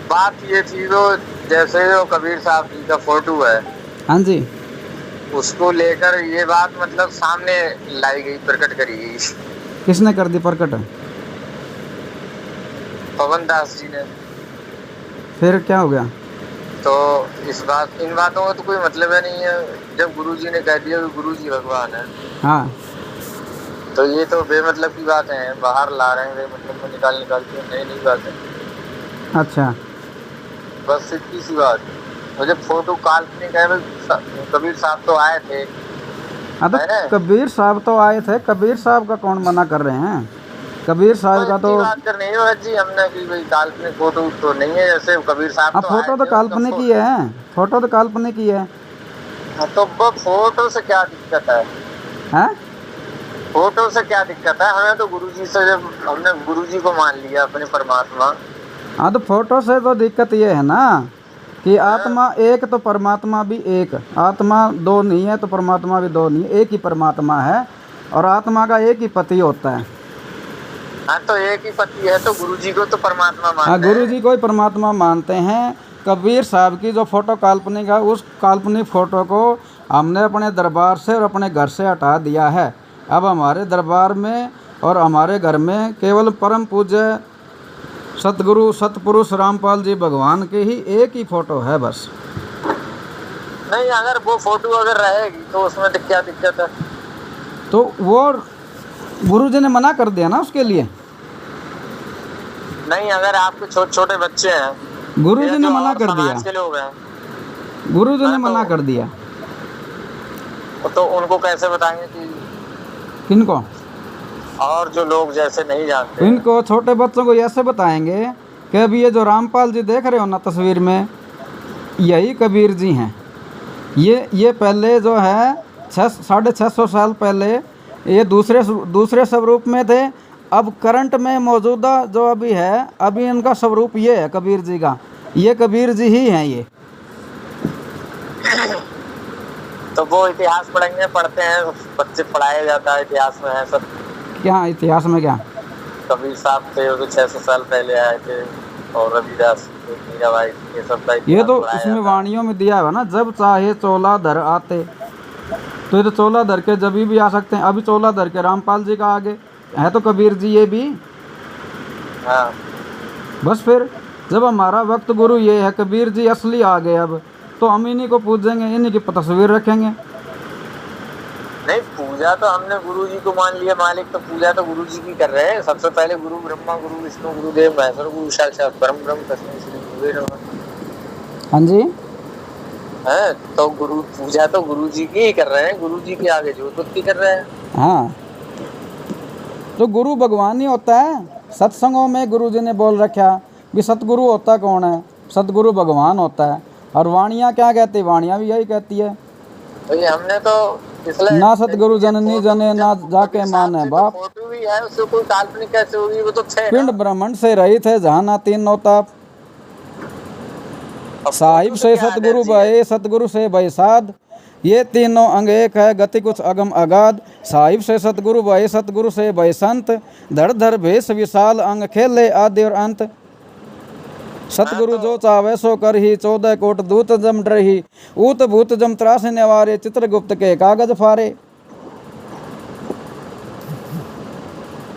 बात ये थी तो जैसे जो कबीर साहब जी का फोटो है, हाँ जी, उसको लेकर ये बात मतलब सामने लाई गई, प्रकट करी गई किसने कर दी प्रकट? पवन दास जी ने। फिर क्या हो गया? तो इन बातों का तो कोई मतलब है नहीं है। जब गुरुजी ने कह दिया कि गुरुजी भगवान है, हाँ, तो ये तो बेमतलब की बातें हैं, बाहर ला रहे हैं बेमतलब में, निकाल के नई नई बातें। अच्छा, बस इतनी सी बात। मुझे फोटो काल्पनिक है, कबीर साहब तो आए थे, हाँ तो है ना? कबीर साहब तो आए थे, कबीर साहब का कौन मना कर रहे हैं? कबीर साहब का तो इतनी बात करनी है जी हमने कि भाई काल्पनिक फोटो तो नहीं है, जैसे कबीर साहब हाँ, तो आए फोटो तो थे काल्पनिक ही है, फोटो तो काल्पनिक ही है। हाँ, तो वो फोटो से क्या दिक्कत है? हैं? फोटो से क्या दिक्कत है? हमें तो गुरुजी से, जब हमने गुरुजी को मान लिया अपने परमात्मा। हाँ तो फोटो से तो दिक्कत ये है ना कि आत्मा एक तो परमात्मा भी एक, आत्मा दो नहीं है तो परमात्मा भी दो नहीं है, एक ही परमात्मा है और आत्मा का एक ही पति होता है। हाँ, तो एक ही पति है तो गुरुजी को तो परमात्मा हाँ, मानते गुरु हैं। जी को ही परमात्मा मानते हैं। कबीर साहब की जो फोटो काल्पनिक है, उस काल्पनिक फोटो को हमने अपने दरबार से और अपने घर से हटा दिया है। अब हमारे दरबार में और हमारे घर में केवल परम पूज्य सतगुरु सतपुरुष रामपाल जी भगवान की ही एक ही फोटो है बस। नहीं, अगर वो फोटो अगर रहेगी तो उसमें क्या दिक्कत है? तो वो गुरु जी ने मना कर दिया ना उसके लिए। नहीं, अगर आपके छोटे छोटे बच्चे हैं, गुरु जी ने मना कर दिया, समाज के लोग हैं, गुरु जी ने मना कर दिया। तो उनको कैसे बताएंगे कि? किनको? और जो लोग जैसे नहीं जानते, इनको छोटे बच्चों को ऐसे बताएंगे कि अभी ये जो रामपाल जी देख रहे हो ना तस्वीर में, यही कबीर जी हैं। ये पहले जो है 650 साल पहले ये दूसरे स्वरूप में थे। अब करंट में मौजूदा जो अभी है, अभी इनका स्वरूप ये है कबीर जी का, ये कबीर जी ही हैं ये। तो वो इतिहास पढ़ते हैं बच्चे, पढ़ाया जाता है इतिहास में है सब। क्या इतिहास में क्या? कबीर साहब थे वो तो 600 साल पहले आए थे, और रविदास, मीराबाई, ये सब का ये तो पढ़ाया इसमें जाता है। वाणियों में दिया हुआ ना, जब चाहे चोला धर आते, तो ये तो चोला धर के जब भी आ सकते हैं। अभी चोला धर के रामपाल जी का आगे है तो कबीर जी ये भी। हाँ, बस फिर जब हमारा वक्त गुरु ये है, कबीर जी असली आ गए, अब तो हम इन्हीं को पूजेंगे, इन्हीं की तस्वीर रखेंगे। नहीं, पूजा तो हमने गुरु जी को मान लिया मालिक, तो पूजा तो गुरु जी की कर रहे हैं। सबसे पहले गुरु ब्रह्मा गुरु विष्णु गुरुदेव महेश्वर गुरु साक्षात परम ब्रह्म तस्मै श्री गुरुवे नमः। हाँ जी, है तो गुरु पूजा तो गुरु जी की ही कर रहे हैं, गुरु जी के आगे जो उत्पत्ति कर रहे हैं। हाँ, तो गुरु भगवान ही होता है। सत्संगों में गुरु जी ने बोल रखा कि सतगुरु होता कौन है? सतगुरु भगवान होता है। और वाणियाँ क्या कहती? वाणियाँ भी यही कहती है, तो ये हमने तो ना सतगुरु जननी जने ना जाके माने बाप। फोटो भी है, उससे कोई काल्पनिक कैसे होगी? वो तो पिंड ब्रह्मांड से रही थे जहाँ ना तीन नौताप, साहिब से सतगुरु भय, सतगुरु से भय साध, ये तीनों अंग एक है, गति कुछ अगम अगाध। साहिब से सतगुरु भय, सतगुरु से भय संत, धड़ धड़ भेष विशाल अंग खेले आदि और अंत। सतगुरु जो चावे सो कर ही, 14 कोट दूत जम डरही, ऊत भूत जम त्रास निवारे, चित्रगुप्त के कागज फारे।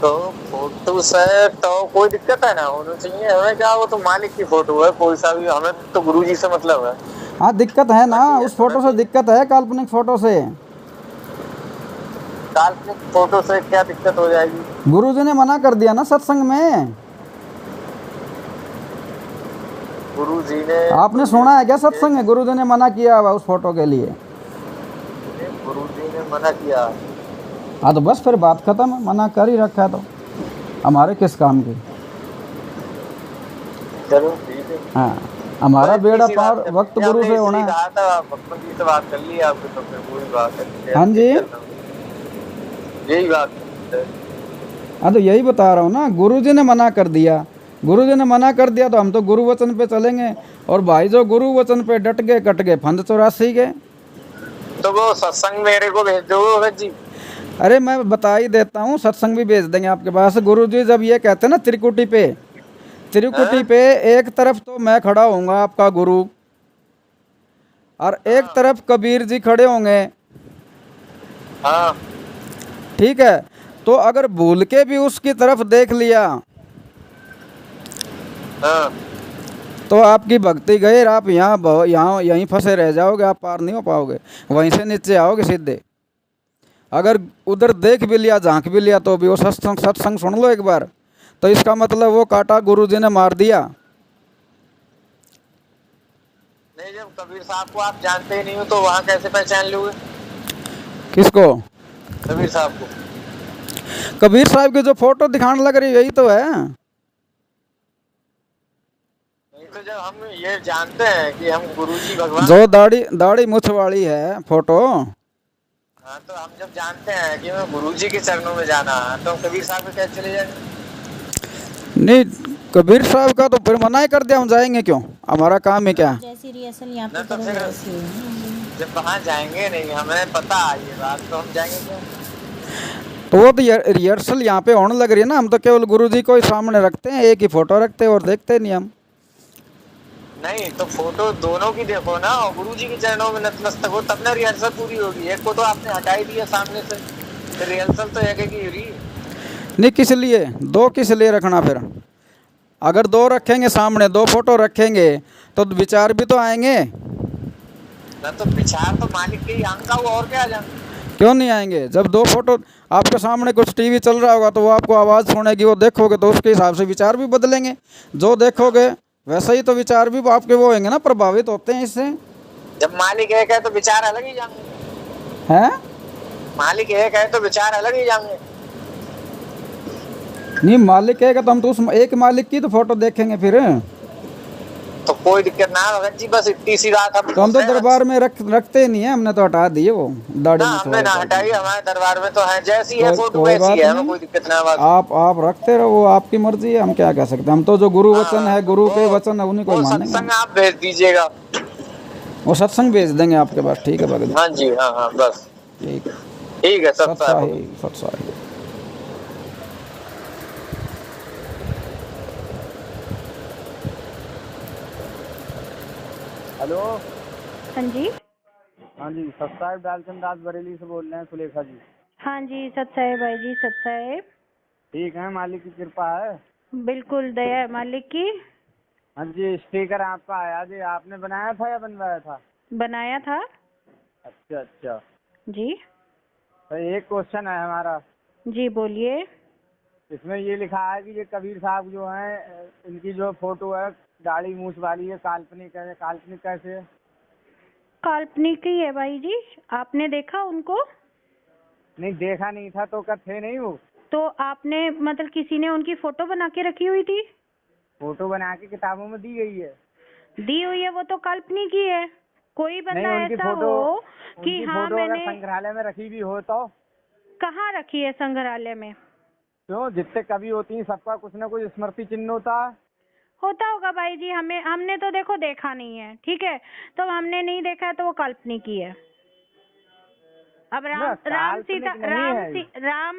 तो फोटो से तो कोई दिक्कत है ना, होना चाहिए। हमें क्या, वो तो मालिक की फोटो है कोई सा भी, हमें तो गुरु जी से मतलब है। हाँ, दिक्कत है ना, उस फोटो से दिक्कत है, काल्पनिक फोटो से। काल्पनिक फोटो से क्या दिक्कत हो जाएगी? गुरु जी ने मना कर दिया ना सत्संग में। गुरु जी ने, आपने सुना है क्या सत्संग है? गुरु जी ने मना किया हुआ उस फोटो के लिए। गुरु जी ने मना किया। हाँ तो बस फिर बात खत्म है, मना कर ही रखा है तो हमारे किस काम की। चलो ठीक है। हाँ, हमारा बेड़ा पार वक्त गुरु से होना है। कहा था भगवान जी से बात कर ली आपने, तो फिर वही बात है। हाँ जी, यही बात है। हाँ तो यही बता रहा हूँ ना, गुरु जी ने मना कर दिया। गुरु जी ने मना कर दिया तो हम तो गुरु वचन पे चलेंगे। और भाई जो गुरु वचन पे डट गए, कट गए फंद 84 के। तो वो सत्संग मेरे को भेज दो जी। अरे मैं बता ही देता हूँ, सत्संग भी भेज देंगे आपके पास। गुरु जी जब ये कहते हैं ना त्रिकुटी पे, त्रिकुटी पे एक तरफ तो मैं खड़ा होऊंगा आपका गुरु, और एक तरफ कबीर जी खड़े होंगे। हाँ ठीक है, तो अगर भूल के भी उसकी तरफ देख लिया हाँ तो आपकी भक्ति गई, आप यहाँ यहीं फंसे रह जाओगे, आप पार नहीं हो पाओगे, वहीं से नीचे आओगे सीधे। अगर उधर देख भी लिया, झांक भी लिया, तो भी वो सत्संग सुन लो एक बार, तो इसका मतलब वो कांटा गुरु जी ने मार दिया। नहीं, जब कबीर साहब को आप जानते ही नहीं हो तो वहाँ कैसे पहचान लोगे किसको? कबीर साहब को? कबीर साहब की जो फोटो दिखाने लग रही यही तो है। नहीं तो जब हम ये जानते हैं कि हम गुरुजी भगवान, जो दाढ़ी दाढ़ी मूछ वाली है फोटो, हाँ तो हम जब जानते हैं कि हमें गुरुजी के चरणों में जाना है तो हम कबीर साहब के कैसे चले जाएंगे? नहीं, कबीर साहब का तो फिर मना ही कर दिया, हम जाएंगे क्यों, हमारा काम है क्या? जैसी रिहर्सल यहाँ पे नहीं तो करो फिर वैसी है। जब वहाँ जाएंगे नहीं, हमें पता ये बात, तो हम जाएंगे क्यों? तो वो तो रिहर्सल यहाँ पे होने लग रही है ना, हम तो केवल गुरु जी को ही सामने रखते हैं, एक ही फोटो रखते हैं और देखते नहीं हम। नहीं तो फोटो दोनों की देखो ना, और गुरुजी के चरणों में नतमस्तक हो, तब ना रिहर्सल पूरी होगी। एक को तो आपने हटा ही दिया सामने से, तो रिहर्सल तो एक ही हो रही है। नहीं, किस लिए दो, किस लिए रखना फिर? अगर दो रखेंगे सामने, दो फोटो रखेंगे तो विचार भी तो आएंगे। ना तो विचार तो मालिक के ही आंका हुआ, और क्या जान? क्यों नहीं आएंगे? जब दो फोटो आपके सामने, कुछ टीवी चल रहा होगा तो वो आपको आवाज़ सुनेगी, वो देखोगे तो उसके हिसाब से विचार भी बदलेंगे। जो देखोगे वैसा ही तो विचार भी आपके वो होंगे ना, प्रभावित होते हैं इससे। जब मालिक एक है तो विचार अलग ही जाएंगे। हैं? मालिक एक है तो विचार अलग ही जाएंगे। नहीं, मालिक है तो हम तो उस एक मालिक की तो फोटो देखेंगे फिर। तो कोई दिक्कत ना है भगत जी, बस इतनी सी बात हम तो हम तो दरबार में रखते नहीं है, हमने तो हटा दिए वो दाढ़ी ना, मूंछ हमने ना वाले। हटाई, हमारे दरबार में तो है, जैसी है फोटो कोई वैसी बात है, हमें नहीं, कोई दिक्कत ना है। बात आप रखते रहो, वो आपकी मर्जी है, हम क्या कह सकते हैं। हम तो जो गुरु वचन है, गुरु के वचन है, उन्हीं को वो मानेंगे। सत्संग आप भेज दीजिएगा। वो सत्संग भेज देंगे आपके पास, ठीक है भगत जी? हाँ जी, हाँ हाँ, बस ठीक है। ठीक है, सब सत्साही सत्साही। हेलो। हाँ जी। हाँ जी, सत्साहेब डालचंद दास बरेली से बोल रहे हैं, सुलेखा जी। हाँ जी, सत साहेब भाई जी, सत साहेब। ठीक है, मालिक की कृपा है। बिल्कुल दया है मालिक की। हाँ जी, स्टिकर आपका आया जी, आपने बनाया था या बनवाया था? बनाया था। अच्छा अच्छा। जी तो एक क्वेश्चन है हमारा, जी, बोलिए। इसमें ये लिखा है कि ये कबीर साहब जो हैं, इनकी जो फोटो है दाढ़ी मूछ वाली है, काल्पनिक है। काल्पनिक कैसे है? काल्पनिक ही है भाई जी, आपने देखा उनको? नहीं, देखा नहीं था तो क्या थे नहीं वो? तो आपने मतलब किसी ने उनकी फोटो बना के रखी हुई थी? फोटो बना के किताबों में दी गई है। दी हुई है, वो तो काल्पनिक ही है। कोई नहीं, बंदा उनकी ऐसा फोटो, हो कि उनकी हाँ फोटो अगर मैंने। संग्रहालय में रखी भी हो तो? कहाँ रखी है संग्रहालय में? क्यों, जितने कवि होती हैं सबका कुछ ना कुछ स्मृति चिन्ह होता है। होता होगा भाई जी, हमने तो देखो देखा नहीं है, ठीक है? तो हमने नहीं देखा है तो वो काल्पनिक ही है। अब राम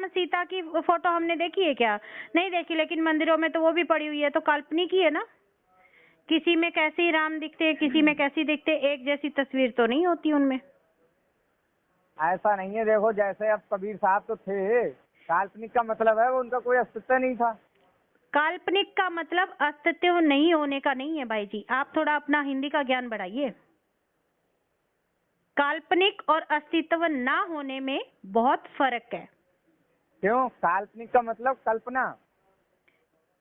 सीता की फोटो हमने देखी है क्या? नहीं देखी, लेकिन मंदिरों में तो वो भी पड़ी हुई है, तो काल्पनिक ही है ना। किसी में कैसी राम दिखते हैं, किसी में कैसी दिखते, एक जैसी तस्वीर तो नहीं होती उनमें। ऐसा नहीं है, देखो जैसे अब कबीर साहब तो थे, काल्पनिक का मतलब है वो उनका कोई अस्तित्व नहीं था। काल्पनिक का मतलब अस्तित्व नहीं होने का नहीं है भाई जी, आप थोड़ा अपना हिंदी का ज्ञान बढ़ाइए। काल्पनिक और अस्तित्व ना होने में बहुत फर्क है। क्यों, काल्पनिक का मतलब कल्पना।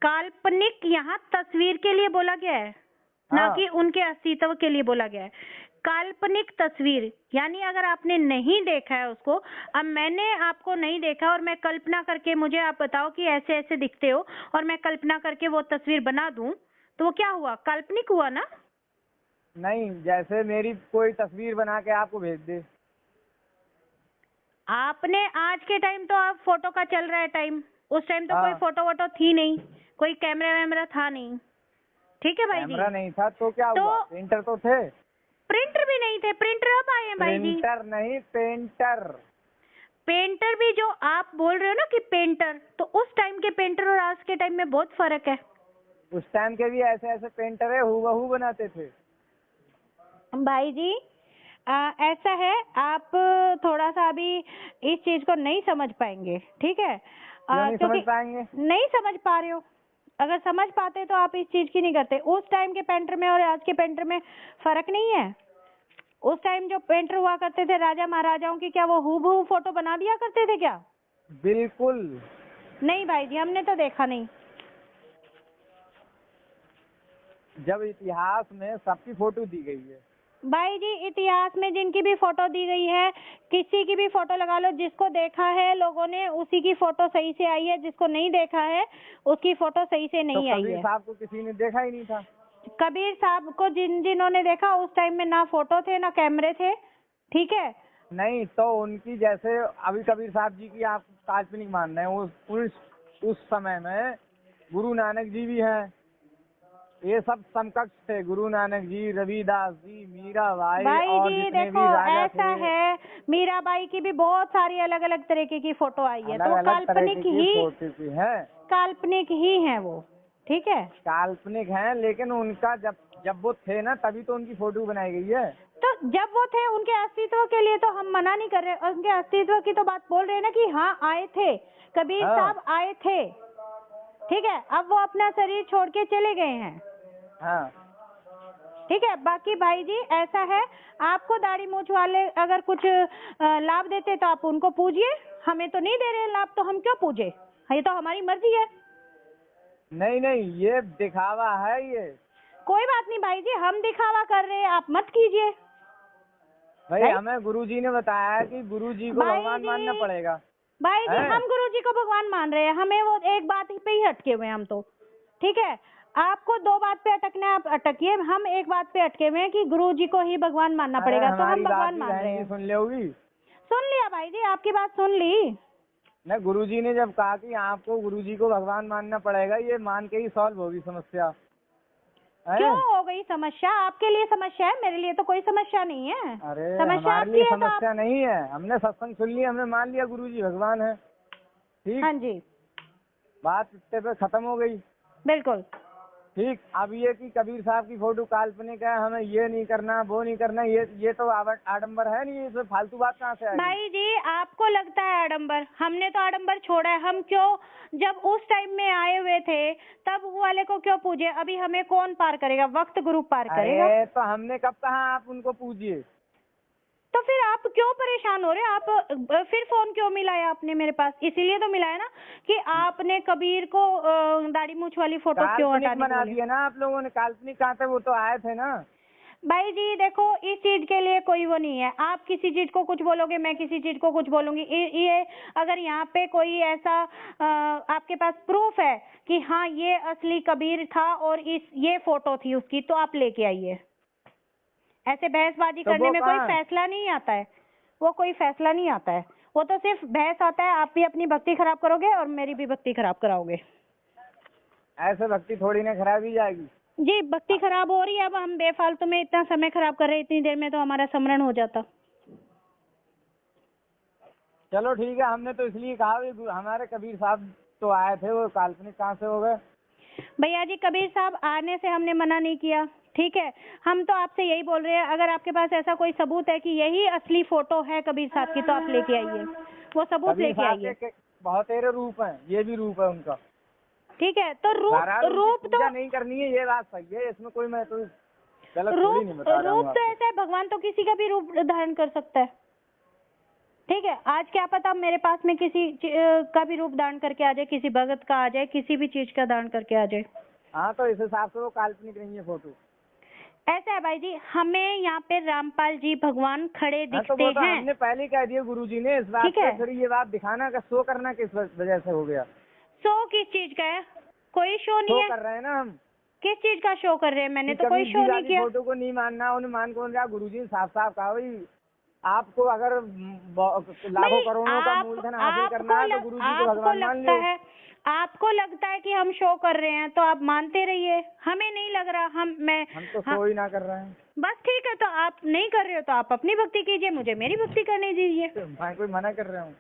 काल्पनिक यहाँ तस्वीर के लिए बोला गया है, ना कि उनके अस्तित्व के लिए बोला गया है। काल्पनिक तस्वीर यानी अगर आपने नहीं देखा है उसको, अब मैंने आपको नहीं देखा और मैं कल्पना करके, मुझे आप बताओ कि ऐसे ऐसे दिखते हो, और मैं कल्पना करके वो तस्वीर बना दूं, तो वो क्या हुआ? काल्पनिक हुआ ना। नहीं, जैसे मेरी कोई तस्वीर बना के आपको भेज दे। आपने आज के टाइम तो आप फोटो का चल रहा है टाइम, उस टाइम तो कोई फोटो वोटो थी नहीं, कोई कैमरा वैमरा था नहीं, ठीक है भाई जी? कैमरा नहीं था तो क्या हुआ? प्रिंटर तो थे। प्रिंटर भी नहीं थे, प्रिंटर अब आए हैं भाई जी। प्रिंटर नहीं, पेंटर। पेंटर भी जो आप बोल रहे हो ना कि पेंटर, तो उस टाइम के पेंटर और आज के टाइम में बहुत फर्क है। उस टाइम के भी ऐसे ऐसे पेंटर है हूबहू बनाते थे। भाई जी ऐसा है, आप थोड़ा सा अभी इस चीज को नहीं समझ पाएंगे, ठीक है? क्यों नहीं समझ क्योंकि पाएंगे? नहीं समझ पा रहे हो। अगर समझ पाते तो आप इस चीज की नहीं करते। उस टाइम के पेंटर में और आज के पेंटर में फर्क नहीं है। उस टाइम जो पेंटर हुआ करते थे राजा महाराजाओं की, क्या वो हूबहू फोटो बना दिया करते थे क्या? बिल्कुल नहीं भाई जी, हमने तो देखा नहीं। जब इतिहास में सबकी फोटो दी गई है। भाई जी इतिहास में जिनकी भी फोटो दी गई है, किसी की भी फोटो लगा लो, जिसको देखा है लोगों ने उसी की फोटो सही से आई है, जिसको नहीं देखा है उसकी फोटो सही से नहीं तो आई कबीर है। साहब को किसी ने देखा ही नहीं था। कबीर साहब को जिन्होंने देखा उस टाइम में ना फोटो थे ना कैमरे थे, ठीक है? नहीं तो उनकी जैसे अभी कबीर साहब जी की आप काल्पनिक मान रहे हैं, उस समय में गुरु नानक जी भी हैं। ये सब समकक्ष थे, गुरु नानक जी, रविदास जी, मीराबाई भाई और जी जितने देखो भी राजा ऐसा थे। है, मीराबाई की भी बहुत सारी अलग अलग तरीके की फोटो आई है, तो अलग अलग तरह काल्पनिक की ही, फोटो की है, काल्पनिक ही है वो, ठीक है? काल्पनिक है, लेकिन उनका जब वो थे ना तभी तो उनकी फोटो बनाई गई है। तो जब वो थे उनके अस्तित्व के लिए तो हम मना नहीं कर रहे, उनके अस्तित्व की तो बात बोल रहे हैं ना कि हाँ आए थे, कबीर हाँ। साहब आए थे, ठीक है? अब वो अपना शरीर छोड़ के चले गए हैं, हाँ ठीक है? बाकी भाई जी ऐसा है, आपको दाढ़ी मूछ वाले अगर कुछ लाभ देते तो आप उनको पूजिए, हमें तो नहीं दे रहे लाभ, तो हम क्यों पूजे? ये तो हमारी मर्जी है। नहीं नहीं, ये दिखावा है ये। कोई बात नहीं भाई जी, हम दिखावा कर रहे हैं, आप मत कीजिए। भाई भाई- हमें गुरुजी ने बताया है कि गुरुजी को भाई भगवान जी- मानना पड़ेगा। भाई जी हैं? हम गुरुजी को भगवान मान रहे हैं, हमें वो एक बात ही पे ही अटके हुए हैं हम तो, ठीक है? आपको दो बात पे अटकना है, आप अटकिए, हम एक बात पे अटके हुए हैं कि गुरुजी को ही भगवान मानना अरे पड़ेगा, तो हम हमारी बात भगवान भी मान बहन रहे जी हैं। सुन लोगी सुन लिया भाई जी, आपकी बात सुन ली। ना। गुरुजी ने जब कहा कि आपको गुरुजी को भगवान मानना पड़ेगा, ये मान के ही सॉल्व होगी समस्या। हैं? क्यों हो गई समस्या? आपके लिए समस्या है, मेरे लिए तो कोई समस्या नहीं है। अरे समस्या हमारे आपकी लिए है तो आप, समस्या नहीं है, हमने सत्संग सुन लिया, हमने मान लिया गुरुजी भगवान है, ठीक, हाँ जी बात इतने पे खत्म हो गई। बिल्कुल। ठीक, अब ये कि कबीर साहब की फोटो काल्पनिक है, हमें ये नहीं करना वो नहीं करना, ये तो आडंबर है नहीं, इसमें फालतू बात कहाँ से आएगी? भाई जी आपको लगता है आडंबर, हमने तो आडंबर छोड़ा है। हम क्यों, जब उस टाइम में आए हुए थे तब वो वाले को क्यों पूजे? अभी हमें कौन पार करेगा? वक्त गुरु पार करेगा। अरे तो हमने कब कहा आप उनको पूजिए? तो फिर आप क्यों परेशान हो रहे हैं? आप फिर फोन क्यों मिलाया आपने मेरे पास? इसीलिए तो मिलाया ना कि आपने कबीर को दाढ़ी मूछ वाली फोटो क्यों काल्पनिक हटाने बना बोली? दिया ना आप लोगों ने। काल्पनिक कहाँ थे, वो तो आए थे ना। भाई जी देखो, इस चीज के लिए कोई वो नहीं है, आप किसी चीज को कुछ बोलोगे, मैं किसी चीज को कुछ बोलूंगी। ये अगर यहाँ पे कोई ऐसा आपके पास प्रूफ है कि हाँ ये असली कबीर था और ये फोटो थी उसकी, तो आप लेके आइए। ऐसे बहसबाजी तो करने वो में कोई कहाँ? फैसला नहीं आता है, वो कोई फैसला नहीं आता है, वो तो सिर्फ बहस आता है। आप भी अपनी भक्ति खराब करोगे और मेरी भी भक्ति खराब कराओगे। ऐसे भक्ति थोड़ी ना खराब ही जाएगी। जी भक्ति खराब हो रही है, अब हम बेफालतू में इतना समय खराब कर रहे हैं, इतनी देर में तो हमारा स्मरण हो जाता। चलो ठीक है, हमने तो इसलिए कहा भी हमारे कबीर साहब तो आए थे, वो काल्पनिक कहाँ से हो गए? भैया जी कबीर साहब आने से हमने मना नहीं किया, ठीक है? हम तो आपसे यही बोल रहे हैं, अगर आपके पास ऐसा कोई सबूत है कि यही असली फोटो है कबीर साहब की, तो आप लेके आइए, वो सबूत कबीर लेके साहब आइए, के बहुत सारे रूप हैं, ये भी रूप है उनका। ठीक है? तो बहरहाल उनकी रूप पूजा तो नहीं करनी है, ये बात सही है, इसमें कोई मैं तो गलत थोड़ी नहीं बता रहा हूँ रूप तो ऐसा है, भगवान तो किसी का भी रूप धारण कर सकता है, ठीक है? आज क्या पता मेरे पास में किसी का भी रूप धारण करके आ जाए, किसी भगत का आ जाए, किसी भी चीज का धारण करके आ जाए। हाँ, तो इस हिसाब से वो काल्पनिक नहीं है फोटो। ऐसा है भाई जी, हमें यहाँ पे रामपाल जी भगवान खड़े हाँ, तो दिखते वो तो हैं। हमने पहले कह दिया गुरुजी ने, इस बात ठीक है। पे फिर ये बात दिखाना का शो करना किस वजह से हो गया? शो किस चीज का है? कोई शो नहीं शो है। कर रहे हैं ना हम। किस चीज का शो कर रहे हैं? मैंने तो कोई कबीर शो जी नहीं वाली किया। फोटो को नहीं मानना, उन्हें मान कौन रहा? गुरुजी ने साफ साफ कहा भाई, आपको अगर लाखों करोड़ों का मूलधन हासिल करना है तो गुरुजी को भगवान मान लो। आपको लगता है कि हम शो कर रहे हैं तो आप मानते रहिए, हमें नहीं लग रहा। हम तो शो ही ना कर रहे हैं। बस ठीक है, तो आप नहीं कर रहे हो तो आप अपनी भक्ति कीजिए, मुझे मेरी भक्ति करने दीजिए। मैं कोई मना कर रहा हूँ?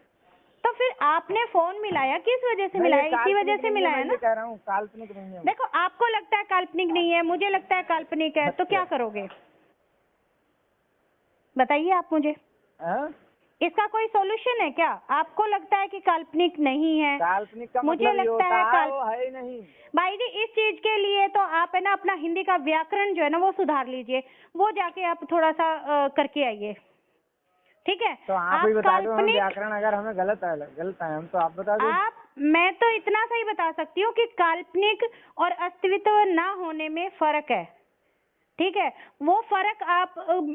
तो फिर आपने फोन मिलाया किस वजह से मिलाया? इसी वजह से मिलाया ना? कह रहा हूँ काल्पनिक नहीं है। देखो, आपको लगता है काल्पनिक नहीं है, मुझे लगता है काल्पनिक है, तो क्या करोगे बताइए आप मुझे। इसका कोई सॉल्यूशन है क्या? आपको लगता है कि काल्पनिक नहीं है, काल्पनिक का मुझे मतलब ये लगता होता है वो है ही नहीं। भाई जी, इस चीज के लिए तो आप है ना अपना हिंदी का व्याकरण जो है ना वो सुधार लीजिए, वो जाके आप थोड़ा सा करके आइए, ठीक है? तो आप ही बता दो, हम व्याकरण अगर हमें गलत है हम तो आप बता दो। मैं तो इतना सही बता सकती हूँ कि काल्पनिक और अस्तित्व ना होने में फर्क है, ठीक है? वो फर्क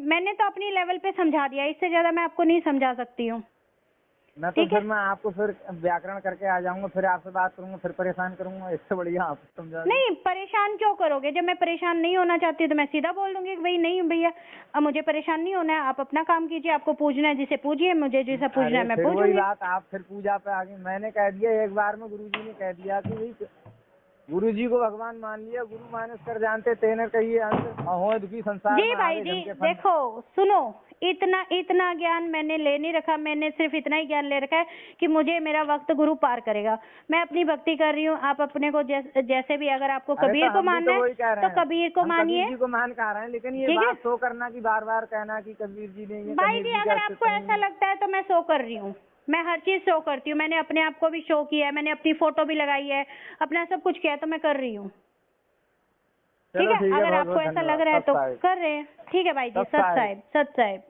मैंने तो अपनी लेवल पे समझा दिया, इससे ज्यादा मैं आपको नहीं समझा सकती हूँ। मैं तो फिर मैं आपको फिर व्याकरण करके आ जाऊंगा, फिर आपसे बात करूंगा, फिर परेशान करूंगा, इससे बढ़िया आप समझा। नहीं, परेशान क्यों करोगे? जब मैं परेशान नहीं होना चाहती तो मैं सीधा बोल दूंगी कि भाई नहीं भैया, अब मुझे परेशान नहीं होना है, आप अपना काम कीजिए, आपको पूछना है जिसे पूछिए, मुझे जिसे पूछना है मैं पूछूंगी। वही बात, आप फिर पूजा पे आगे मैंने कह दिया एक बार में, गुरुजी ने कह दिया कि भाई गुरुजी को भगवान मान लिया, गुरु मानस कर जानते तेने कहिए अंत दुखी संसार। जी भाई जी, देखो सुनो, इतना ज्ञान मैंने ले नहीं रखा, मैंने सिर्फ इतना ही ज्ञान ले रखा है कि मुझे मेरा वक्त गुरु पार करेगा, मैं अपनी भक्ति कर रही हूँ। आप अपने को जैसे भी, अगर आपको कबीर को मानना है तो कबीर को मानिए। कबीर जी को मान कर रहे हैं, लेकिन ये बात शो करना कि बार बार कहना कि कबीर जी ने। भाई जी, अगर आपको ऐसा लगता है तो मैं शो कर रही हूँ, मैं हर चीज शो करती हूँ, मैंने अपने आप को भी शो किया है, मैंने अपनी फोटो भी लगाई है, अपना सब कुछ किया है, तो मैं कर रही हूँ, ठीक है? अगर आपको ऐसा लग रहा है तो कर रहे हैं, ठीक है भाई जी। सत साहिब।